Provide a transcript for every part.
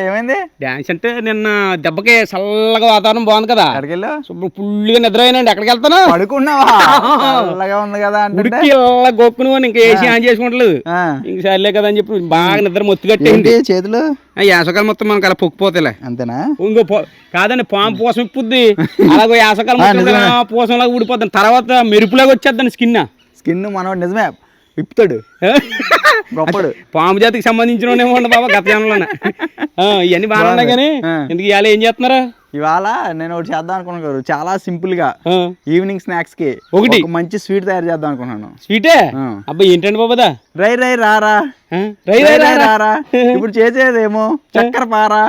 ఏమైంది? డాన్స్ అంటే నిన్న దెబ్బకి చల్లగా వాతావరణం బాగుంది కదా, ఫుల్గా నిద్రపోయినండి. ఎక్కడికి వెళ్తాను? పడుకున్నావా? చల్లగా ఉంది కదా ఉడికి ఇలా గోక్కును ఇంకా ఏసీ ఆన్ చేసుకుంటలేదు. ఇంక సర్లే కదా అని చెప్పి బాగా నిద్ర మొత్తి కట్టేయండి. చేతులు యాసకాలం మొత్తం మనకు అలా పొక్కిపోతేలే అంతేనా? ఇంకో కాదండి, పాము పోసం ఇప్పుద్ది అలాగే యాసకాలం పోసంలాగా ఊడిపోద్ది, తర్వాత మెరుపులాగా వచ్చేద్దండి స్కిన్ మనోడు నిజమే విప్పుతాడు గొప్పడు. పాము జాతికి సంబంధించిన బాబా గత జనంలోనే. ఇవన్నీ బాగా ఉన్నాయి కానీ ఎందుకు ఇవాళ ఏం చేస్తున్నారా? ఇవాళ నేను ఒకటి చేద్దాం అనుకున్నాను, చాలా సింపుల్ గా ఈవినింగ్ స్నాక్స్ కి ఒకటి మంచి స్వీట్ తయారు చేద్దాం అనుకున్నాను. స్వీటే? అబ్బాయి ఏంటండి బాబా? రై రై రారా రారా. ఇప్పుడు చేసేదేమో చక్కెర పారా.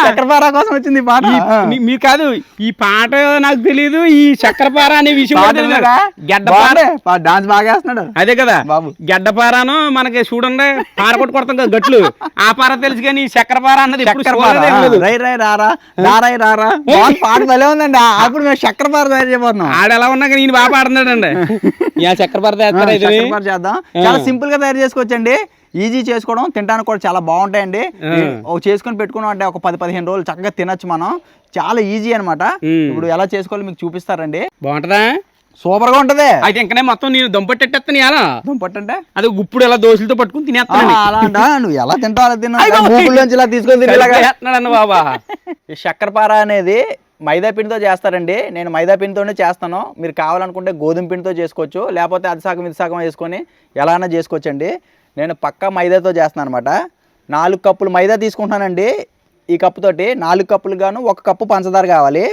చక్కెరపార కోసం వచ్చింది పాట. మీరు కాదు, ఈ పాట నాకు తెలియదు, ఈ చక్కెరపార అనే విషయం డాన్స్ బాగా వేస్తున్నాడు. అదే కదా బాబు, గడ్డపారాను మనకి చూడండి పార కొడతాం కదా గట్లు, ఆ పార తెలుసు కానీ చక్కెరపార అన్నది రై రై రారా రారై రారా పాట భలే ఉందండి. అప్పుడు మేము చక్కెరపార తయారు చేయబోతున్నాం. ఆడ ఎలా ఉన్నా కానీ ఈయన బాగా పాడుతున్నాడండి. చక్కెరపార చేద్దాం, చాలా సింపుల్ గా తయారు చేసుకోవచ్చండి. ఈజీ చేసుకోవడం, తినడానికి కూడా చాలా బాగుంటాయండి. చేసుకుని పెట్టుకున్నాం అంటే ఒక 10-15 రోజులు చక్కగా తినొచ్చు మనం. చాలా ఈజీ అనమాట. ఇప్పుడు ఎలా చేసుకోవాలో మీకు చూపిస్తారండి. బాగుంటదా? సూపర్ గా ఉంటది. అయితే ఇంకనే మొత్తం నేను దుంపట్టేస్తాను. ఎలా దుంపట్టంటే అది ఇప్పుడు ఎలా దోశలతో పట్టుకుని తినేస్తాను. అలా అంట, నువ్వు ఎలా తింటావు అలా తిన్నా, మూపుల్లోంచి ఇలా తీసుకొని తినేస్తున్నాడు బాబా. ఈ చక్కెరపార అనేది మైదా పిండితో చేస్తారండి. నేను మైదా పిండితోనే చేస్తాను. మీరు కావాలనుకుంటే గోధుమ పిండితో చేసుకోవచ్చు, లేకపోతే అది సగం ఇది సగం వేసుకొని ఎలా అయినా చేసుకోవచ్చండి. నేను పక్కా మైదాతో చేస్తున్నాను అనమాట. 4 కప్పులు మైదా తీసుకుంటున్నానండి. ఈ కప్పుతోటి 4 కప్పులు గాను 1 కప్పు పంచదార కావాలి.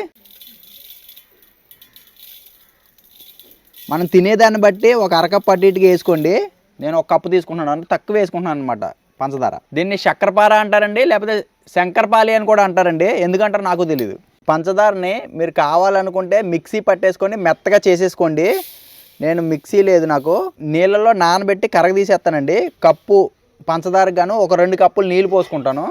మనం తినేదాన్ని బట్టి ఒక అరకప్పు అటు ఇటుగా వేసుకోండి. నేను 1 కప్పు తీసుకుంటున్నాను, తక్కువ వేసుకుంటున్నాను అనమాట పంచదార. దీన్ని చక్కెరపార అంటారండి, లేకపోతే శంకరపాలి అని కూడా అంటారండి. ఎందుకంటారు నాకు తెలియదు. పంచదారని మీరు కావాలనుకుంటే మిక్సీ పట్టేసుకొని మెత్తగా చేసేసుకోండి. నేను మిక్సీ లేదు, నాకు నీళ్ళలో నానబెట్టి కరగదీసేస్తానండి. కప్పు పంచదారకు గాను ఒక 2 కప్పులు నీళ్ళు పోసుకుంటాను.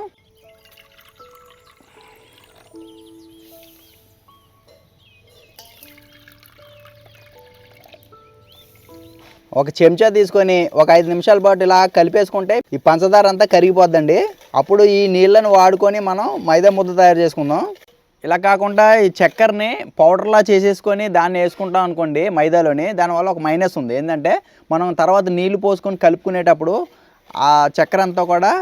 ఒక చెంచా తీసుకొని ఒక 5 నిమిషాల పాటు ఇలా కలిపేసుకుంటే ఈ పంచదార అంతా కరిగిపోద్దండి. అప్పుడు ఈ నీళ్ళను వాడుకొని మనం మైదా ముద్ద తయారు చేసుకుందాం. ఇలా కాకుండా ఈ చక్కెరని పౌడర్లా చేసేసుకొని దాన్ని వేసుకుంటాం అనుకోండి మైదాలోని, దానివల్ల ఒక మైనస్ ఉంది. ఏంటంటే మనం తర్వాత నీళ్లు పోసుకొని కలుపుకునేటప్పుడు ఆ చక్కెర అంతా కూడా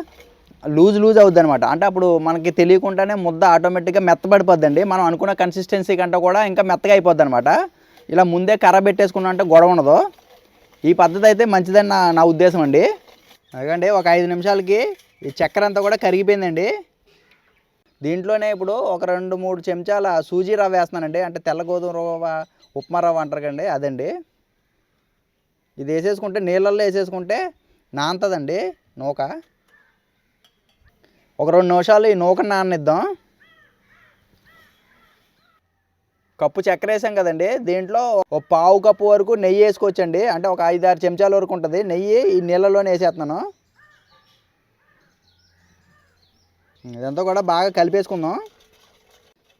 లూజ్ అవుద్ది అనమాట. అంటే అప్పుడు మనకి తెలియకుండానే ముద్ద ఆటోమేటిక్గా మెత్తబడిపోద్దండి. మనం అనుకున్న కన్సిస్టెన్సీ కంటే కూడా ఇంకా మెత్తగా అయిపోద్ది అనమాట. ఇలా ముందే కర్ర పెట్టేసుకున్నా అంటే గొడవ ఉండదు. ఈ పద్ధతి అయితే మంచిదని నా ఉద్దేశం అండి. అదండి ఒక 5 నిమిషాలకి ఈ చక్కెర అంతా కూడా కరిగిపోయిందండి. దీంట్లోనే ఇప్పుడు ఒక 2-3 చెంచాల సూజీ రవ్వ వేస్తున్నానండి. అంటే తెల్ల గోధుమ రవ్వ, ఉప్మా రవ్వ అంటారు కండి, అదండి. ఇది వేసేసుకుంటే నీళ్ళల్లో వేసేసుకుంటే నానుతుందండి నూక. ఒక 2 నిమిషాలు ఈ నూకను నాననిద్దాం. కప్పు చక్కెర వేసాం కదండి, దీంట్లో ఒక 1/2 కప్పు వరకు నెయ్యి వేసుకోవచ్చండి. అంటే ఒక 5-6 చెంచాల వరకు ఉంటుంది నెయ్యి. ఈ నీళ్ళలోనే వేసేస్తున్నాను. ఇదంతా కూడా బాగా కలిపేసుకుందాం.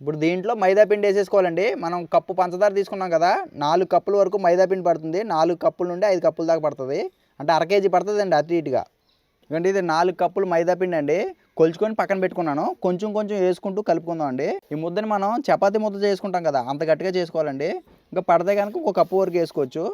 ఇప్పుడు దీంట్లో మైదా పిండి వేసేసుకోవాలండి. మనం కప్పు పంచదార తీసుకున్నాం కదా, 4 కప్పుల వరకు మైదా పిండి పడుతుంది. 4 కప్పుల నుండి 5 కప్పుల దాకా పడుతుంది. అంటే అర కేజీ పడుతుంది అండి అటు ఇటుగా. ఎందుకంటే ఇది 4 కప్పులు మైదా పిండి అండి. కొలుచుకొని పక్కన పెట్టుకున్నాను. కొంచెం వేసుకుంటూ కలుపుకుందాం అండి. ఈ ముద్దని మనం చపాతీ ముద్ద చేసుకుంటాం కదా, అంత గట్టిగా చేసుకోవాలండి. ఇంకా పడితే కనుక 1 కప్పు వరకు వేసుకోవచ్చు.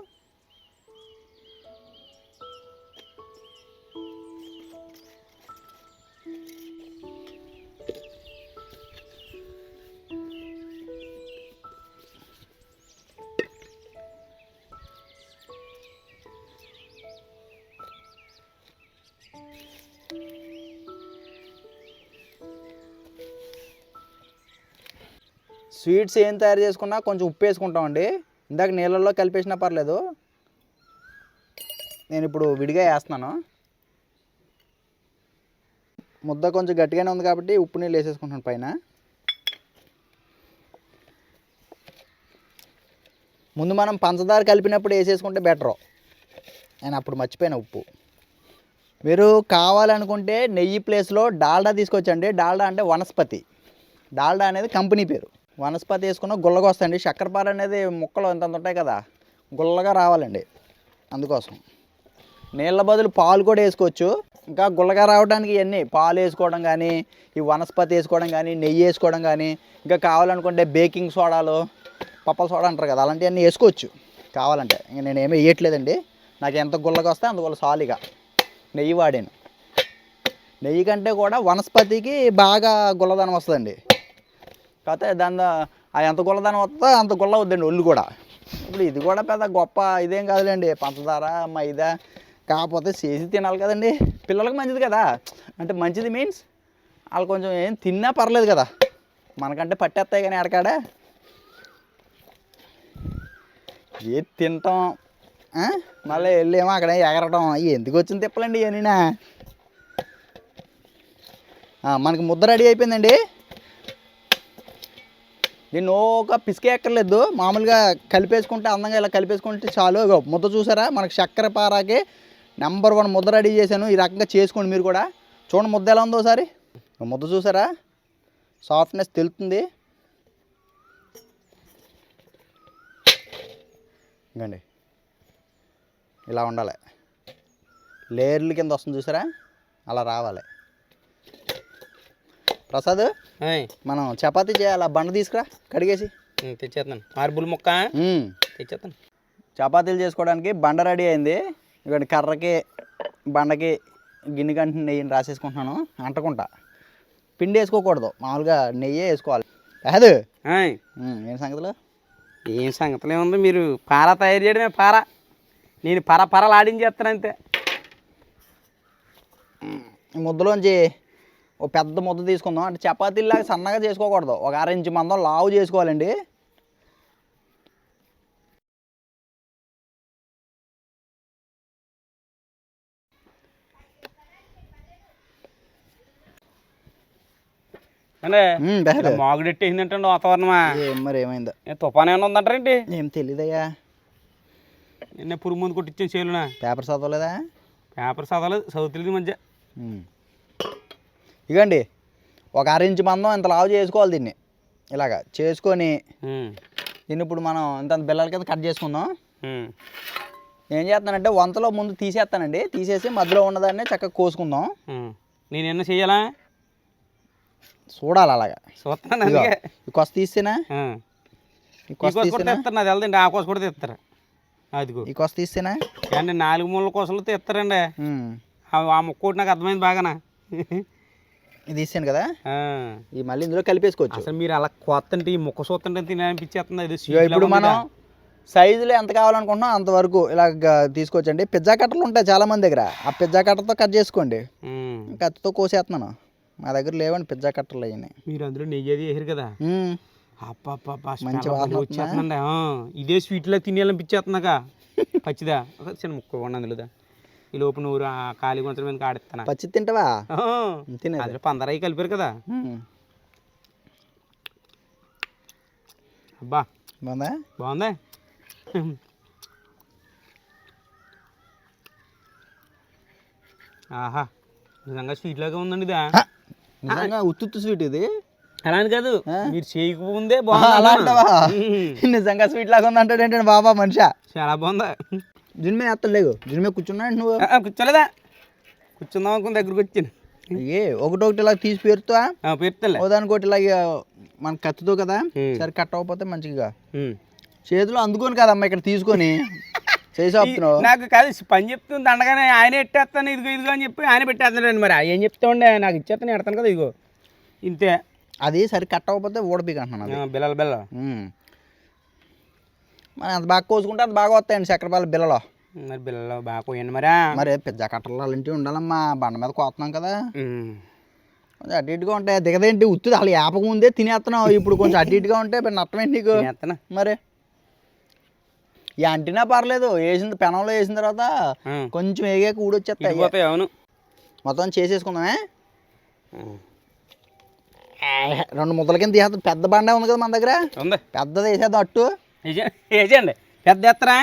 స్వీట్స్ ఏం తయారు చేసుకున్నా కొంచెం ఉప్పు వేసుకుంటామండి. ఇందాక నీళ్ళల్లో కలిపేసినా పర్లేదు, నేను ఇప్పుడు విడిగా వేస్తున్నాను. ముద్ద కొంచెం గట్టిగానే ఉంది కాబట్టి ఉప్పు నీళ్ళు వేసేసుకుంటాను పైన. ముందు మనం పంచదార కలిపినప్పుడు వేసేసుకుంటే బెటరు. నేను అప్పుడు మర్చిపోయిన ఉప్పు. మీరు కావాలనుకుంటే నెయ్యి ప్లేస్లో డాల్డా తీసుకొచ్చండి. డాల్డా అంటే వనస్పతి. డాల్డా అనేది కంపెనీ పేరు. వనస్పతి వేసుకున్న గుల్లగా వస్తాయండి. చక్కెరపార అనేది ముక్కలు ఇంత ఉంటాయి కదా, గుల్లగా రావాలండి. అందుకోసం నీళ్ళ బదులు పాలు కూడా వేసుకోవచ్చు. ఇంకా గుల్లగా రావడానికి ఇవన్నీ పాలు వేసుకోవడం కానీ, ఈ వనస్పతి వేసుకోవడం కానీ, నెయ్యి వేసుకోవడం కానీ, ఇంకా కావాలనుకుంటే బేకింగ్ సోడాలు, పప్పల సోడా అంటారు కదా, అలాంటివన్నీ వేసుకోవచ్చు కావాలంటే. ఇంక నేనేమీ వేయట్లేదండి. నాకు ఎంత గుల్లగా వస్తే అంత గుల్ల సాలిగా నెయ్యి వాడాను. నెయ్యి కంటే కూడా వనస్పతికి బాగా గుల్లదనం వస్తుందండి. కాకపోతే దాని ఎంత గుల్లదనం వస్తుందో అంత గుల్ల అవుద్దండి ఒళ్ళు కూడా. ఇప్పుడు ఇది కూడా పెద్ద గొప్ప ఇదేం కాదులేండి, పంచదార మైదా. కాకపోతే చేసి తినాలి కదండి, పిల్లలకు మంచిది కదా. అంటే మంచిది మీన్స్ వాళ్ళు కొంచెం ఏం తిన్నా పర్లేదు కదా, మనకంటే పట్టేస్తాయి కానీ ఆడకాడ ఏది తింటాం మళ్ళీ వెళ్ళేమో అక్కడ ఎగరటం ఎందుకు వచ్చింది తిప్పలండి ఇవన్నీనా. మనకి ముద్ద రెడీ అయిపోయిందండి. దీన్ని ఒక పిసికే ఎక్కర్లేదు, మామూలుగా కలిపేసుకుంటే అందంగా ఇలా కలిపేసుకుంటే చాలు. ముద్ద చూసారా, మనకి చక్కెర పారాకే నెంబర్ 1 ముద్ద రెడీ చేశాను. ఈ రకంగా చేసుకోండి మీరు కూడా. చూడండి ముద్ద ఎలా ఉందో ఒకసారి. ముద్ద చూసారా, సాఫ్ట్నెస్ తెలుస్తుంది. ఇంకండి ఇలా ఉండాలి, లేయర్ల కింద వస్తుంది చూసారా, అలా రావాలి. ప్రసాద్ మనం చపాతీ చేయాలి, బండ తీసుకురా కడిగేసి తెచ్చేస్తాను. మార్బుల్ ముక్క తెచ్చేస్తాను. చపాతీలు చేసుకోవడానికి బండ రెడీ అయింది. ఇక్కడ కర్రకి బండకి గిన్నె కంటే నెయ్యిని రాసేసుకుంటున్నాను. అంటకుంటా పిండి వేసుకోకూడదు, మామూలుగా నెయ్యే వేసుకోవాలి. కాదు ఏం సంగతులు? ఏం సంగతులు ఏముంది, మీరు పార తయారు చేయడమే పార, నేను పరలాడించేస్తాను అంతే. ముద్దలోంచి ఒక పెద్ద ముద్ద తీసుకుందాం. అంటే చపాతీలాగా సన్నగా చేసుకోకూడదు, ఒక 1/2 ఇంచు మందం లావు చేసుకోవాలండి. అంటే మాగుడెట్టేసిందంటే వాతావరణమా మరి ఏమైందో, తుఫాన్ ఏమైనా ఉందంటారేంటి? ఏం తెలీదయ్యా. నిన్న పురుగు ముందు కొట్టించాను చేలునా. పేపర్ చదవలేదా? పేపర్ చదవలేదు, చదువుతుంది మధ్య. ఇగండి ఒక 1/2 ఇంచు మందం ఇంత లావు చేసుకోవాలి దీన్ని. ఇలాగా చేసుకొని దీన్ని ఇప్పుడు మనం ఇంత బిల్లల కింద కట్ చేసుకుందాం. ఏం చేస్తానంటే వంతలో ముందు తీసేస్తానండి, తీసేసి మధ్యలో ఉన్నదాన్ని చక్కగా కోసుకుందాం. నేను ఎన్న చెయ్యాలా చూడాలి అలాగా. చూస్తాను ఈ కొస తీస్తేనా, తెస్తారు వెళ్దండి, ఆ కోస కూడా తెస్తారు. అదిగో ఈ కొస తీస్తేనా అండి, 4 మూలల కోసలు తెస్తారండి. ఆ ముక్కోటి నాకు అర్థమైంది బాగానా. ఇది తీసాను కదా, ఈ మళ్ళీ ఇందులో కలిపేసుకోవచ్చు. అసలు మీరు అలా కొత్తంటే ఈ ముక్క చూస్తుంటే తినాలనిపించేస్తుంది. అది ఇప్పుడు మనం సైజులో ఎంత కావాలనుకుంటున్నాం అంతవరకు ఇలా తీసుకోవచ్చండి. పిజ్జా కట్టర్లు ఉంటాయి చాలా మంది దగ్గర, ఆ పిజ్జా కట్టర్తో కట్ చేసుకోండి. కత్తితో కోసేస్తున్నాను, మా దగ్గర లేవండి పిజ్జా కట్టర్లు అయ్యి. మీరు అందులో నెయ్యి అది వేసారు కదా, మంచి వచ్చేస్తుందండి. ఇదే స్వీట్లో తినేయాలనిపించేస్తున్నాక పచ్చిదా చిన్న ముక్క ఇవ్వండి అందులోదా. ఈ లోపు నువ్వు ఖాళీ కొంచెం మీద ఆడిస్తాను. పచ్చి తింటావా? తినే పందరాయి కలిపారు కదా. అబ్బా బాగుందా? బాగుందా? ఆహా నిజంగా స్వీట్ లాగా ఉందండి. ఇదా నిజంగా ఉత్తు స్వీట్ ఇది. అలాని కాదు, మీరు చేయకపోతే బాగుంది. నిజంగా స్వీట్ లాగా ఉంది అంటాడు ఏంటంటే బాబా మనిషా. చాలా బాగుందా. దీని మీద ఎత్తలు లేవు, దీని మీద కూర్చున్నా నువ్వు. కూర్చోలేదా? కూర్చుందాం అనుకుని దగ్గరకు వచ్చాను. ఏ ఒకటొకటి ఇలా తీసి పేరుతా పేరుతా దానికోటి ఇలాగ మన కత్తితో కదా, సరే కట్ అవ్వకపోతే మంచిగా చేతిలో అందుకోని కదమ్మా ఇక్కడ తీసుకొని చేసేస్తున్నావు. నాకు కాదు పని చెప్తుంది అండగానే ఆయన ఎట్టేస్తాను, ఇదిగో ఇదిగో అని చెప్పి ఆయన పెట్టేస్తున్నాడు. మరి ఏం చెప్తా ఉండే, నాకు ఇచ్చేస్తాను ఎడతాను కదా, ఇదిగో ఇంతే. అది సరే కట్ అవ్వకపోతే ఓడిపిక అంటున్నాను. బిల్లలు బిల్ల మరి అంత బాగా కోసుకుంటే అది బాగా వస్తాయండి చక్కెరపాల బిల్లలో. మరి బిల్లలో బాగా పోయండి. మరి పిజ్జా కట్టర్లు అలాంటివి ఉండాలమ్మా, బండ మీద కోస్తున్నాం కదా, కొంచెం అటు ఇటుగా ఉంటాయి. దిగదేంటి ఉత్తుది అసలు ఏపక ముందే తినేస్తున్నావు, ఇప్పుడు కొంచెం అటు ఇటుగా ఉంటే నష్టమేంటి నీకు? మరి ఈ అంటినా పర్లేదు, వేసిన పెనంలో వేసిన తర్వాత కొంచెం వేగాక ఊడొచ్చేస్తాయి. అవును మొత్తం చేసేసుకుందామే. 2 ముద్దల కింద తీసేద్దాం. పెద్ద బండ ఉంది కదా మన దగ్గర, పెద్దది వేసేద్దాం. అట్టు వేసేయండి, పెద్ద ఎత్తరా.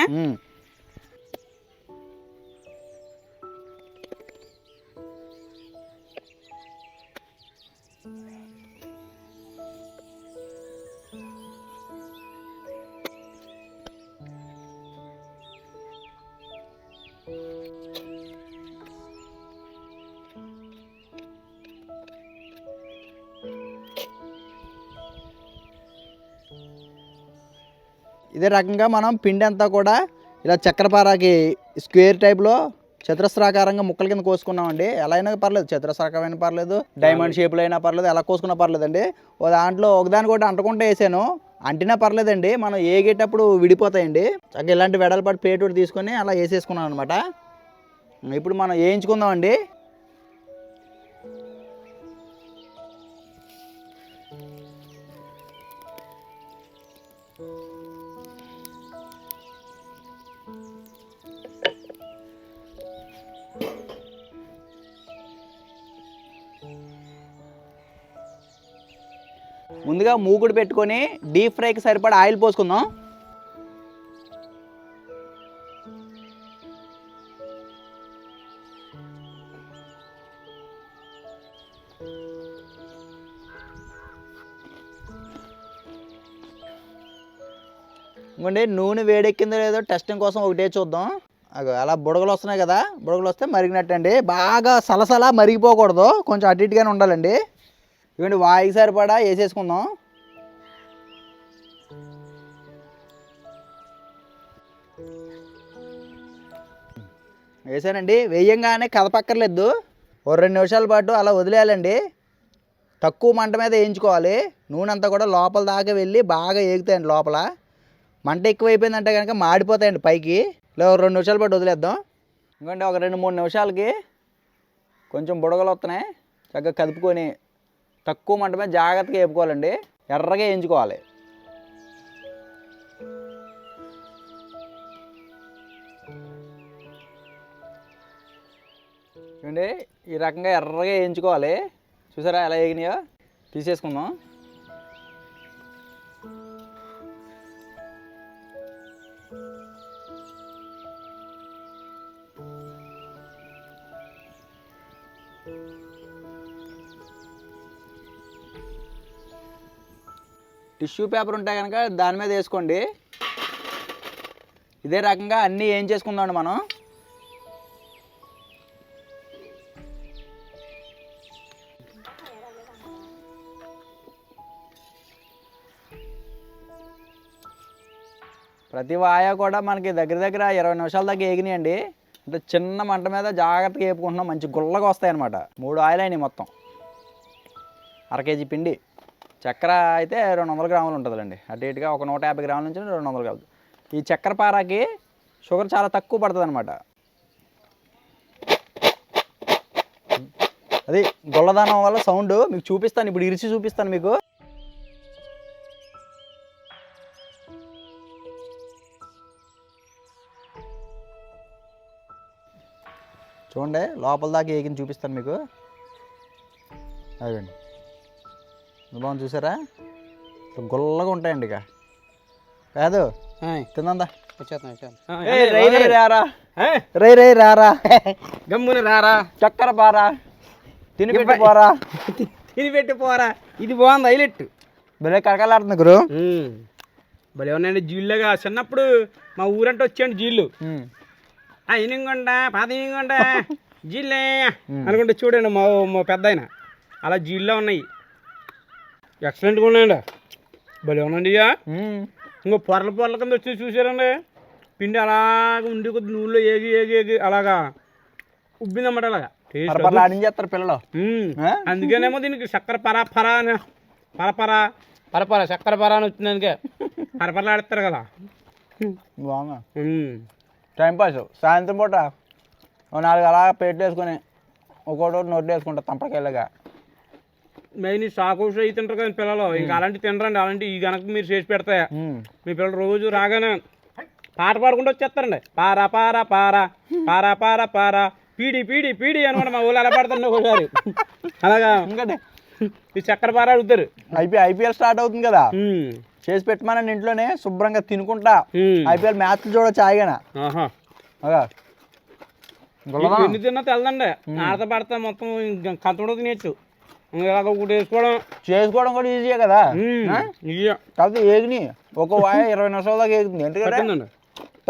ఇదే రకంగా మనం పిండి అంతా కూడా ఇలా చక్కెరపారాకి స్క్వేర్ టైప్లో చతురస్రాకారంగా ముక్కల కింద కోసుకున్నామండి. ఎలా అయినా పర్లేదు, చతురస్రాకమైన పర్లేదు, డైమండ్ షేప్లో అయినా పర్లేదు, ఎలా కోసుకున్నా పర్లేదండి. ఓ దాంట్లో ఒకదాని కూడా అంటకుంటే వేసాను, అంటినా పర్లేదండి, మనం ఏగేటప్పుడు విడిపోతాయండి. చక్కగా ఇలాంటి వెడల్పాటు ప్లేట్ ఒకటి తీసుకొని అలా వేసేసుకున్నాం అనమాట. ఇప్పుడు మనం వేయించుకుందామండి. ముందుగా మూకుడు పెట్టుకొని డీప్ ఫ్రైకి సరిపడా ఆయిల్ పోసుకుందాం. ఇంకోండి నూనె వేడెక్కిందో లేదో టెస్టింగ్ కోసం ఒకటే చూద్దాం. అలా బుడగలు వస్తున్నాయి కదా, బుడగలు వస్తే మరిగినట్టండి. బాగా సలసలా మరిగిపోకూడదు, కొంచెం అటు ఇటుగానే ఉండాలండి. ఇవ్వండి వాయికి సరిపడా వేసేసుకుందాం. వేసానండి. వేయంగానే కదపక్కర్లేదు, ఓ 2 నిమిషాల పాటు అలా వదిలేయాలండి. తక్కువ మంట మీద వేయించుకోవాలి. నూనె అంతా కూడా లోపల దాకా వెళ్ళి బాగా ఏగుతాయండి. లోపల మంట ఎక్కువైపోయిందంటే కనుక మాడిపోతాయండి పైకి. ఇలా 2 నిమిషాల పాటు వదిలేద్దాం. ఎందుకంటే ఒక 2-3 నిమిషాలకి కొంచెం బుడగలు వస్తున్నాయి. చక్కగా కదుపుకొని తక్కువ మంట మీద జాగ్రత్తగా వేపుకోవాలండి. ఎర్రగా వేయించుకోవాలి. చూడండి ఈ రకంగా ఎర్రగా వేయించుకోవాలి. చూసారా ఎలా వేగినాయో? తీసేసుకుందాం. టిష్యూ పేపర్ ఉంటే కనుక దాని మీద వేసుకోండి. ఇదే రకంగా అన్నీ ఏం చేసుకుందామండి మనం. ప్రతి వాయ కూడా మనకి దగ్గర దగ్గర 20 నిమిషాల దాకా వేగినాయండి. అంటే చిన్న మంట మీద జాగ్రత్తగా వేపుకుంటున్నాం. మంచి గుల్లగా వస్తాయన్నమాట. 3 ఆయిల్ అయినాయి మొత్తం. 1/2 కేజీ పిండి. చక్కెర అయితే 200 గ్రాములు ఉంటుందండి. అటు ఇటుగా ఒక 150 గ్రాముల నుంచి 200 గ్రాములు. ఈ చక్కెర పారాకి షుగర్ చాలా తక్కువ పడుతుంది అనమాట. అది గొల్లదానం వల్ల సౌండ్ మీకు చూపిస్తాను, ఇప్పుడు ఇరిచి చూపిస్తాను మీకు. చూడండి లోపల దాకా ఏగిని చూపిస్తాను మీకు. అదండి బాగుంది చూసారా, గుల్లగా ఉంటాయండి. ఇక కాదు తిందా రారా గమ్మున రారా, చక్కెర పారా, తినిపెట్టి పోరా, తినిపెట్టి పోరా. ఇది బాగుంది హైలెట్. భలే కరకలాడుతుంది గురు. భలే ఉన్నాయండి జీళ్ళగా. చిన్నప్పుడు మా ఊరంటే వచ్చాయండి జీళ్ళు. ఇనింగొండ పాత ఇనింగొండ జీళ్ళే అనుకుంటే చూడండి మా పెద్ద ఆయన అలా జీళ్ళలో ఉన్నాయి. ఎక్సలెంట్గా ఉన్నాయండి. భలే ఉన్నాయండి. ఇక ఇంకో పొరల కింద వచ్చి చూసారండి. పిండి అలాగ ఉండి కొద్ది నూనెలో ఏగి ఏగి ఏగి అలాగా ఉబ్బిందన్నమాట. అలాగా చేస్తారు పిల్లలు. అందుకేనేమో దీనికి చక్కెర పరపర చక్కెర పర అని వచ్చింది. అందుకే పరపరలాడతారు కదా. బాగా టైంపాస్. సాయంత్రం పూట 4 అలా ప్లేట్లు వేసుకొని ఒక్కొక్కటి నోట్లు వేసుకుంటా తంపకెళ్ళగా. మెయిన్ సాకు ఫ్రై తింటారు కదా పిల్లలు. ఇంకా అలాంటివి తినరండి. అలాంటివి ఈ గనక మీరు చేసి పెడతాయి మీ పిల్లలు రోజు రాగానే పాట పాడుకుంటూ వచ్చేస్తారండి. పారా పారా పారా పారా పారా పారా పీడి పీడి పీడి అనమాట. మా ఊళ్ళో అలా పడతాను ఒకసారి. అలాగా ఇంకటే ఈ చక్కెర పార అడుగుతారు. ఐపీఎల్ స్టార్ట్ అవుతుంది కదా, చేసి పెట్టమని ఇంట్లోనే శుభ్రంగా తినుకుంటా ఐపీఎల్ మ్యాచ్లు చూడొచ్చు హాయిగా. ఎన్ని తిన్నా తెలదండి. ఆడతా పడతా మొత్తం కంచడం తినేచ్చు. ఇలాగ ఒకటి చేసుకోవడం కూడా ఈజీయే కదా. కాకపోతే ఏగిని ఒక వాయ 20 నిమిషాల దాకా ఏగుతుంది. ఎందుకంటే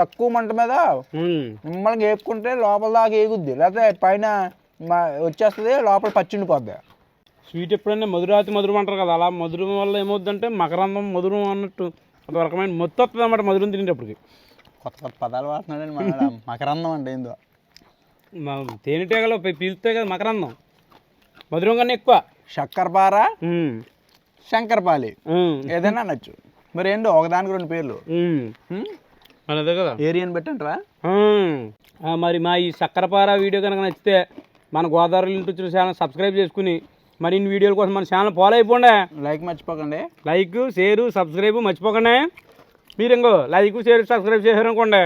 తక్కువ మంట మీద మిమ్మల్ని వేపుకుంటే లోపల దాకా ఏగుద్ది, లేకపోతే పైన వచ్చేస్తుంది, లోపల పచ్చిండిపోద్ది. స్వీట్ ఎప్పుడైనా మధురాతి మధురం అంటారు కదా, అలా మధురం వల్ల ఏమవుద్దంటే మకరందం మధురం అన్నట్టు ఒక రకమైన మొత్తం వస్తుంది అన్నమాట మధురం తినేటప్పటికి. కొత్త కొత్త పదాలు వాడుతున్నాడండి మన మకరందం అంటే ఏందో. తేనెటీగలు పీలుతాయి కదా మకరందం, మధురం కన్నా ఎక్కువ. శక్కరపార, శంకరపాలి ఏదైనా అనొచ్చు. మరి ఏంటో ఒకదానికి 2 పేర్లు. మరి అదే కదా ఏరియాని పెట్టంటారా. మరి మా ఈ చక్కరపార వీడియో కనుక నచ్చితే మన గోదావరి ఇంటి ఛానల్ సబ్స్క్రైబ్ చేసుకుని మరిన్ని వీడియోల కోసం మన ఛానల్ ఫాలో అయిపోండి. లైక్ మర్చిపోకండి. లైక్, షేరు, సబ్స్క్రైబ్ మర్చిపోకండి. మీరు ఇంకో లైక్, షేర్, సబ్స్క్రైబ్ చేశారు అనుకోండి,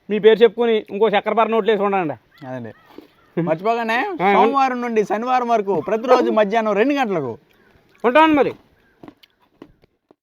మీ పేరు చెప్పుకుని ఇంకో చక్కరపార నోట్లు వేసుకోండి. అదండి మర్చిపోగానే సోమవారం నుండి శనివారం వరకు ప్రతిరోజు మధ్యాహ్నం 2 గంటలకు ఉంటాను మరి.